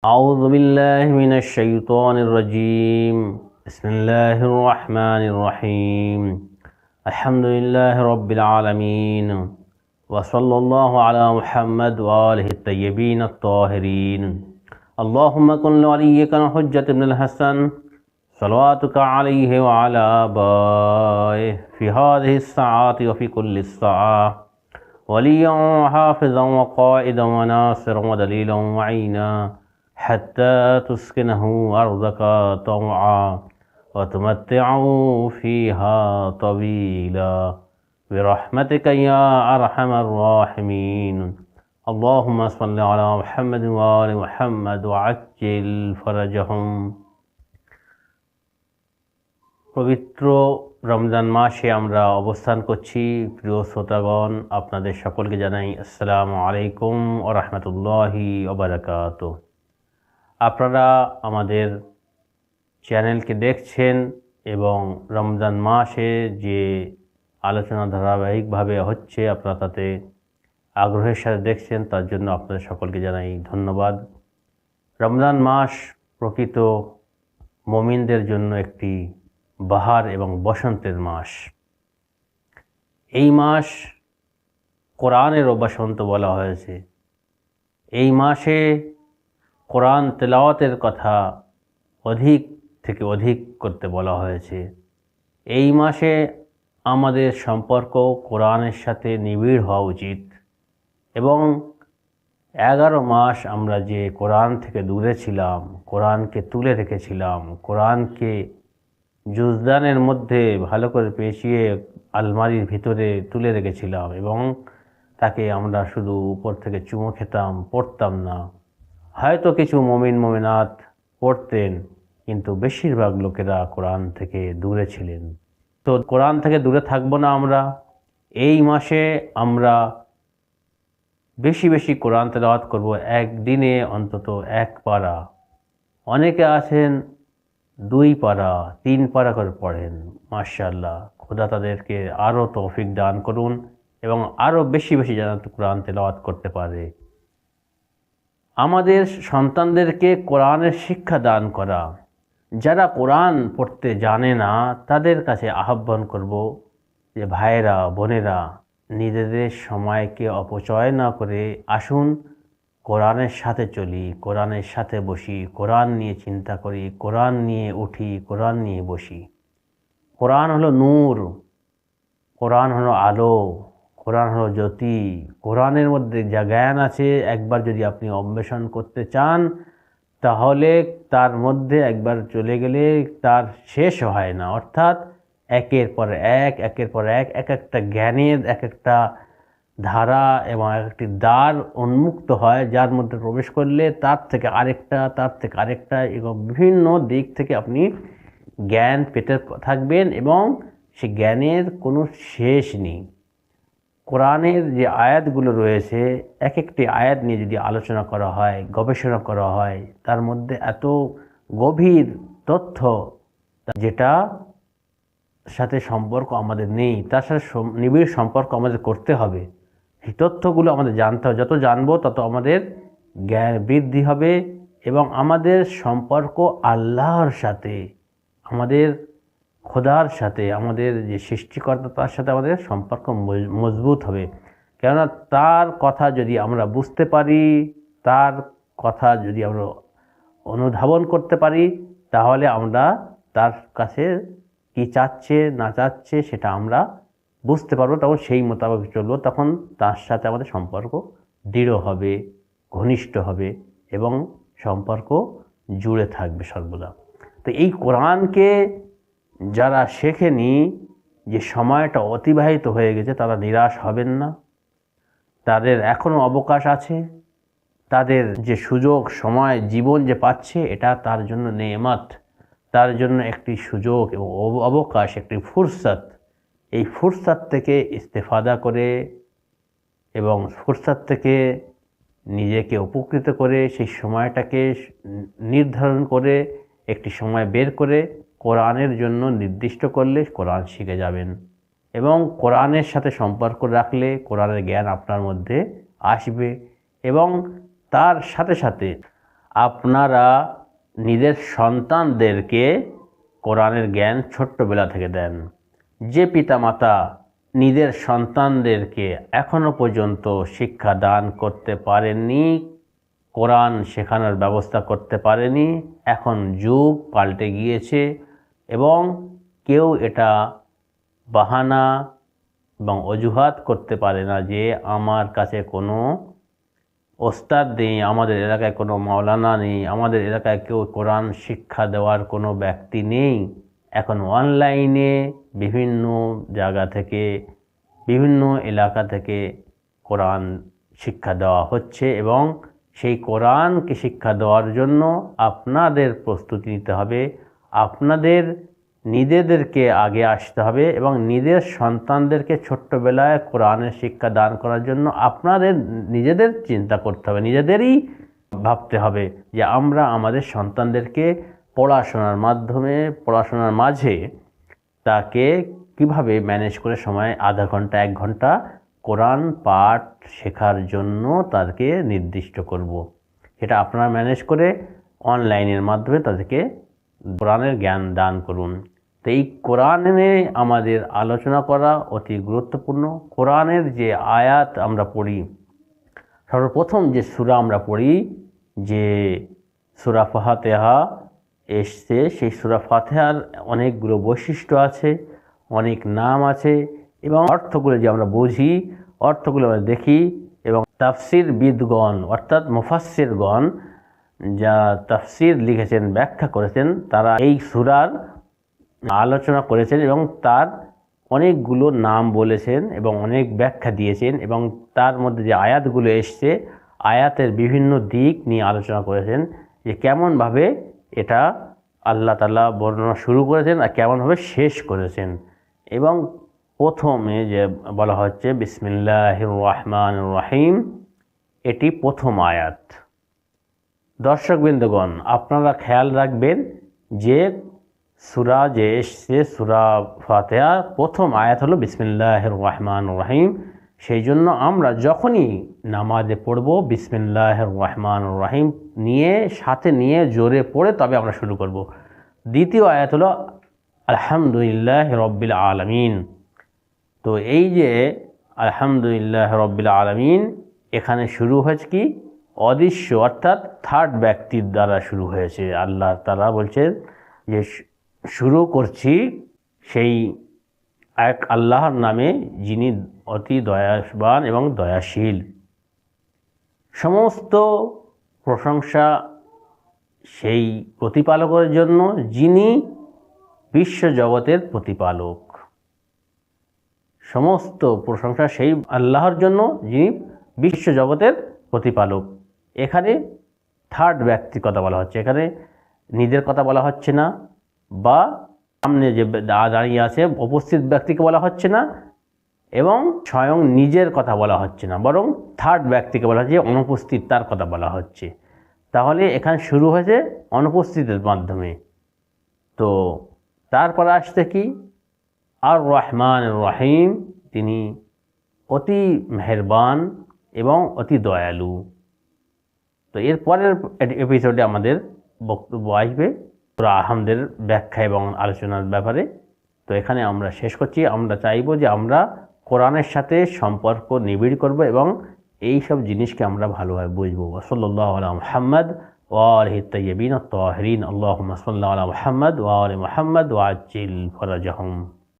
أعوذ بالله من الشيطان الرجيم. بسم الله الرحمن الرحيم. الحمد لله رب العالمين، وصلى الله على محمد وآله الطيبين الطاهرين. اللهم كن لوليك الحجة بن الحسن صلواتك عليه وعلى آبائه في هذه الساعات وفي كل الساعة، وليا وحافظا وقائدا وناصرا ودليلا وعينا، حتى تسكنه أرضك طوعا وتمتعوا فيها طويلا برحمتك يا أرحم الراحمين. اللهم صل على محمد وآل محمد وعجل فرجهم. পবিত্র রমজান মাসে আমরা অবস্থান করছি। প্রিয় শ্রোতাগণ, আপনাদের সকলকে জানাই আসসালামু আলাইকুম ওয়া রাহমাতুল্লাহি ওয়া বারাকাতুহু। আপনারা আমাদের চ্যানেলকে দেখছেন এবং রমজান মাসে যে আলোচনা ধারাবাহিকভাবে হচ্ছে আপনারা তাতে আগ্রহের সাথে দেখছেন, তার জন্য আপনাদের সকলকে জানাই ধন্যবাদ। রমজান মাস প্রকৃত মুমিনদের জন্য একটি বাহার এবং বসন্তের মাস। এই মাস কোরআনেরও বসন্ত বলা হয়েছে। এই মাসে কোরআন তেলাওয়াতের কথা অধিক থেকে অধিক করতে বলা হয়েছে। এই মাসে আমাদের সম্পর্ক কোরআনের সাথে নিবিড় হওয়া উচিত এবং 11 মাস আমরা যে কোরআন থেকে দূরে ছিলাম, কোরআনকে তুলে রেখেছিলাম, কোরআনকে জুজদানের মধ্যে ভালো করে পেঁচিয়ে আলমারির ভিতরে তুলে রেখেছিলাম এবং তাকে আমরা শুধু উপর থেকে চুমো খেতাম, পড়তাম না। হয়তো কিছু মুমিন মুমিনাত পড়তেন, কিন্তু বেশিরভাগ লোকেরা কোরআন থেকে দূরে ছিলেন। তো কোরআন থেকে দূরে থাকবো না আমরা। এই মাসে আমরা বেশি বেশি কোরআন তেলাওয়াত করব, একদিনে অন্তত 1 পারা। অনেকে আছেন 2 পারা 3 পারা করে পড়েন। মাশাআল্লাহ, খোদা তাদেরকে আরও তৌফিক দান করুন এবং আরও বেশি বেশি যেন কোরআন তেলাওয়াত করতে পারে। আমাদের সন্তানদেরকে কোরআনের শিক্ষা দান করা। যারা কোরআন পড়তে জানে না তাদের কাছে আহ্বান করব যে ভাইয়েরা, বোনেরা, নিজেদের সময়কে অপচয় না করে আসুন কোরআনের সাথে চলি, কোরআনের সাথে বসি, কোরআন নিয়ে চিন্তা করি, কোরআন নিয়ে উঠি, কোরআন নিয়ে বসি। কোরআন হলো নূর, কোরআন হলো আলো, কোরআন হলো জ্যোতি। কোরআনের মধ্যে যা জ্ঞান আছে একবার যদি আপনি অন্বেষণ করতে চান তাহলে তার মধ্যে একবার চলে গেলে তার শেষ হয় না। অর্থাৎ একের পর এক, একের পর এক, এক একটা জ্ঞানের এক একটা ধারা এবং একটি দ্বার উন্মুক্ত হয়, যার মধ্যে প্রবেশ করলে তার থেকে আরেকটা, তার থেকে আরেকটা, এবং বিভিন্ন দিক থেকে আপনি জ্ঞান পেতে থাকবেন এবং সে জ্ঞানের কোনো শেষ নেই। কোরআনের যে আয়াতগুলো রয়েছে, এক একটি আয়াত নিয়ে যদি আলোচনা করা হয়, গবেষণা করা হয়, তার মধ্যে এত গভীর তথ্য যেটা সাথে সম্পর্ক আমাদের নেই, তার সাথে নিবিড় সম্পর্ক আমাদের করতে হবে। এই তথ্যগুলো আমাদের জানতে হবে। যত জানবো তত আমাদের জ্ঞান বৃদ্ধি হবে এবং আমাদের সম্পর্ক আল্লাহর সাথে, আমাদের খোদার সাথে, আমাদের যে সৃষ্টিকর্তা তার সাথে আমাদের সম্পর্ক মজবুত হবে। কেননা তার কথা যদি আমরা বুঝতে পারি, তার কথা যদি আমরা অনুধাবন করতে পারি, তাহলে আমরা তার কাছে কি চাচ্ছে না চাচ্ছে সেটা আমরা বুঝতে পারবো, তখন সেই মোতাবেক চলবো। তখন তার সাথে আমাদের সম্পর্ক দৃঢ় হবে, ঘনিষ্ঠ হবে এবং সম্পর্ক জুড়ে থাকবে সর্বদা। তো এই কোরআনকে যারা শেখেনি, যে সময়টা অতিবাহিত হয়ে গেছে, তারা নিরাশ হবেন না। তাদের এখনও অবকাশ আছে। তাদের যে সুযোগ, সময়, জীবন যে পাচ্ছে, এটা তার জন্য নেয়ামত, তার জন্য একটি সুযোগ এবং অবকাশ, একটি ফুরসত। এই ফুরসত থেকে ইস্তেফাদা করে এবং ফুরসত থেকে নিজেকে উপকৃত করে সেই সময়টাকে নির্ধারণ করে একটি সময় বের করে কোরআনের জন্য নির্দিষ্ট করলে কোরআন শিখে যাবেন এবং কোরআনের সাথে সম্পর্ক রাখলে কোরআনের জ্ঞান আপনার মধ্যে আসবে এবং তার সাথে সাথে আপনারা নিজের সন্তানদেরকে কোরআনের জ্ঞান ছোট্টবেলা থেকে দেন। যে পিতামাতা নিজের সন্তানদেরকে এখনো পর্যন্ত শিক্ষা দান করতে পারেননি, কোরআন শেখানোর ব্যবস্থা করতে পারেনি, এখন যুগ পাল্টে গিয়েছে এবং কেউ এটা বাহানা এবং অজুহাত করতে পারে না যে আমার কাছে কোনো ওস্তাদ নেই, আমাদের এলাকায় কোনো মাওলানা নেই, আমাদের এলাকায় কেউ কোরআন শিক্ষা দেওয়ার কোনো ব্যক্তি নেই। এখন অনলাইনে বিভিন্ন জায়গা থেকে, বিভিন্ন এলাকা থেকে কোরআন শিক্ষা দেওয়া হচ্ছে এবং সেই কোরআনকে শিক্ষা দেওয়ার জন্য আপনাদের প্রস্তুতি নিতে হবে। আপনাদের নিজেদেরকে আগে আসতে হবে এবং নিজের সন্তানদেরকে ছোট্টবেলায় কোরআনের শিক্ষা দান করার জন্য আপনাদের নিজেদের চিন্তা করতে হবে, নিজেদেরই ভাবতে হবে যে আমরা আমাদের সন্তানদেরকে পড়াশোনার মাঝে তাকে কিভাবে ম্যানেজ করে সময় আধা ঘন্টা 1 ঘন্টা কোরআন পাঠ শেখার জন্য তাদেরকে নির্দিষ্ট করব। সেটা আপনারা ম্যানেজ করে অনলাইনের মাধ্যমে তাদেরকে কোরআনের জ্ঞান দান করুন। তো এই কোরআনে আমাদের আলোচনা করা অতি গুরুত্বপূর্ণ। কোরআনের যে আয়াত আমরা পড়ি, সর্বপ্রথম যে সূরা আমরা পড়ি, যে সূরা ফাতিহা এসছে, সেই সূরা ফাতিহার অনেকগুলো বৈশিষ্ট্য আছে, অনেক নাম আছে এবং অর্থগুলো যে আমরা বুঝি, অর্থগুলো আমরা দেখি এবং তাফসিরবিদগণ অর্থাৎ মুফাসসিরগণ যা তাফসির লিখেছেন, ব্যাখ্যা করেছেন, তারা এই সূরার আলোচনা করেছেন এবং তার অনেকগুলো নাম বলেছেন এবং অনেক ব্যাখ্যা দিয়েছেন এবং তার মধ্যে যে আয়াতগুলো এসছে, আয়াতের বিভিন্ন দিক নিয়ে আলোচনা করেছেন যে কেমনভাবে এটা আল্লাহ তাআলা বর্ণনা শুরু করেছেন আর কেমনভাবে শেষ করেছেন। এবং প্রথমে যে বলা হচ্ছে বিসমিল্লাহির রহমানির রহিম, এটি প্রথম আয়াত। দর্শকবৃন্দগণ, আপনারা খেয়াল রাখবেন যে সূরা যে এসছে, সূরা ফাতিহা প্রথম আয়াত হলো বিসমিল্লাহির রহমানির রহিম। সেই জন্য আমরা যখনই নামাজে পড়ব বিসমিল্লাহির রহমানির রহিম সাথে নিয়ে জোরে পড়ে তবে আমরা শুরু করব। দ্বিতীয় আয়াত হলো আলহামদুলিল্লাহি রাব্বিল আলামিন। তো এই যে আলহামদুলিল্লাহি রাব্বিল আলামিন, এখানে শুরু হয়েছে কি অদৃশ্য অর্থাৎ থার্ড ব্যক্তির দ্বারা শুরু হয়েছে। আল্লাহ তাআলা বলছেন যে শুরু করছি সেই এক আল্লাহর নামে যিনি অতি দয়াবান এবং দয়াশীল। সমস্ত প্রশংসা সেই প্রতিপালকের জন্য যিনি বিশ্বজগতের প্রতিপালক। সমস্ত প্রশংসা সেই আল্লাহর জন্য যিনি বিশ্বজগতের প্রতিপালক। এখানে থার্ড ব্যক্তির কথা বলা হচ্ছে, এখানে নিজের কথা বলা হচ্ছে না বা সামনে যে দাঁড়িয়ে আছে উপস্থিত ব্যক্তিকে বলা হচ্ছে না এবং স্বয়ং নিজের কথা বলা হচ্ছে না, বরং থার্ড ব্যক্তিকে বলা হচ্ছে, অনুপস্থিত তার কথা বলা হচ্ছে। তাহলে এখানে শুরু হয়েছে অনুপস্থিতের মাধ্যমে। তো তারপরে আসছে কি আর রহমান রহিম, তিনি অতি মেহেরবান এবং অতি দয়ালু। তো এর পরের এপিসোডে আমাদের বক্তব্য আসবে সূরা আহমদের ব্যাখ্যা এবং আলোচনার ব্যাপারে। তো এখানে আমরা শেষ করছি। আমরা চাইব যে আমরা কোরআনের সাথে সম্পর্ক নিবিড় করব এবং এই সব জিনিসকে আমরা ভালোভাবে বুঝবো। সাল্লাল্লাহু আলা মুহাম্মদ ওয়া আলিহি তাইয়্যিবিন আত-তাহিরিন। আল্লাহুম্মা সাল্লি আলা মুহাম্মদ ওয়া আলি মুহাম্মদ ওয়া আজ্জিল ফরাজাহুম।